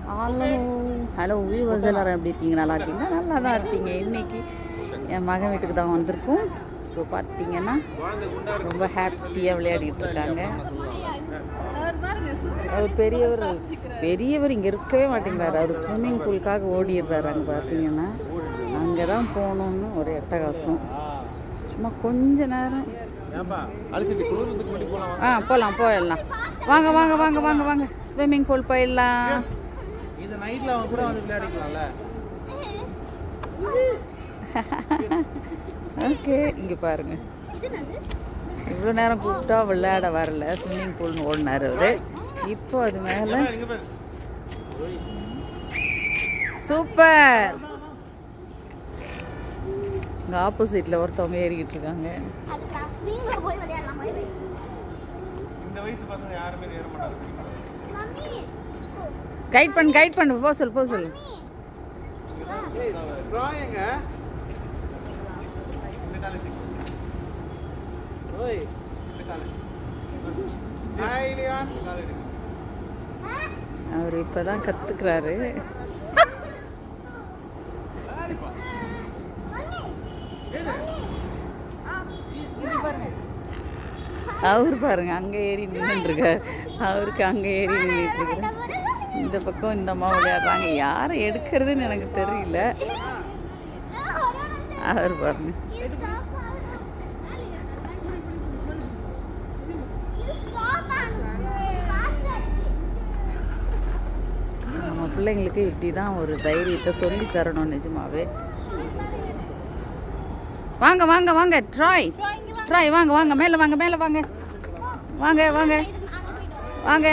Hello hello viewers எல்லோரும் எப்படி இருக்கீங்க? நல்லா இருக்கீங்களா? நல்லா தான் இருப்பீங்க. இன்றைக்கி என் மகன் வீட்டுக்கு தான் வந்திருக்கோம். ஸோ பார்த்தீங்கன்னா ரொம்ப ஹாப்பியாக விளையாடிட்டு இருக்காங்க. அவர் பெரியவர் இங்கே இருக்கவே மாட்டேங்கிறாரு. அவர் ஸ்விம்மிங் பூலுக்காக ஓடிடுறாரு. அங்கே பார்த்தீங்கன்னா அங்கே தான் போகணுன்னு ஒரு எட்டகாசம். சும்மா கொஞ்ச நேரம் போயிடலாம். வாங்க வாங்க வாங்க வாங்க வாங்க ஸ்விம்மிங் பூல் போயிடலாம். இந்த நைட்ல அவன் கூட வந்து விளையாடிக்கலாம்ல. ஓகே, இங்கே பாருங்க. இவ்வளோ நேரம் கூப்பிட்டா விளையாட வரல, ஸ்விம்மிங் பூல்னு ஓடினார் அவர். இப்போ அது மேலே சூப்பர். இங்கே ஆப்போசிட்டில் ஒருத்தவங்க ஏறிக்கிட்டு இருக்காங்க. கைட் பண்ணு போ சொல்லு. அவர் இப்பதான் கத்துக்கிறாரு. அவர் பாருங்க அங்க ஏறி நின்றுட்டு இருக்காரு. அவருக்கு அங்க ஏறி நின்றுட்டு இருக்காரு. இந்த பக்கம் இந்த அம்மா விளையாடுறாங்க. யாரை எடுக்கிறதுன்னு எனக்கு தெரியல. அவர் பாருங்க. நம்ம பிள்ளைங்களுக்கு இப்படி தான் ஒரு தைரியத்தை சொல்லி தரணும் நிஜமாவே. வாங்க வாங்க வாங்க ட்ராய் வாங்க வாங்க மேலே வாங்க வாங்க வாங்க வாங்க வாங்க.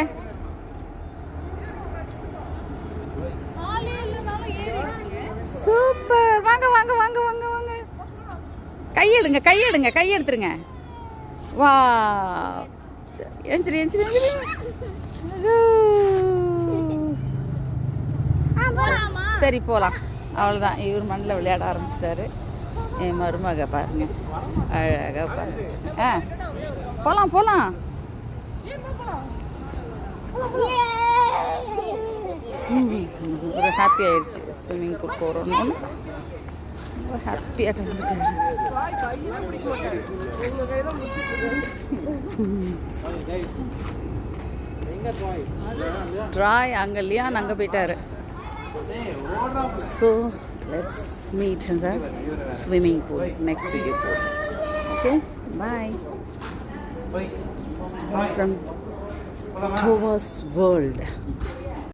சூப்பர். வாங்க வாங்க வாங்க வாங்க வாங்க. கை எடுத்துருங்க. வா எஞ்சிரி. சரி போகலாம். அவ்வளோதான். இவர் மண்ணில் விளையாட ஆரம்பிச்சிட்டாரு. என் மருமக பாருங்க அழகாக பாருங்க. போகலாம். ஒரு ஹாப்பி ஆயிடுச்சு. ஸ்விம்மிங் பூல் போகிறோன்னு ரொம்ப ஹாப்பியாக இருந்துச்சு. ட்ராய் அங்கே இல்லையா, அங்கே போயிட்டாரு. So let's meet in the swimming pool, next video pool. Okay, bye from Tova's world.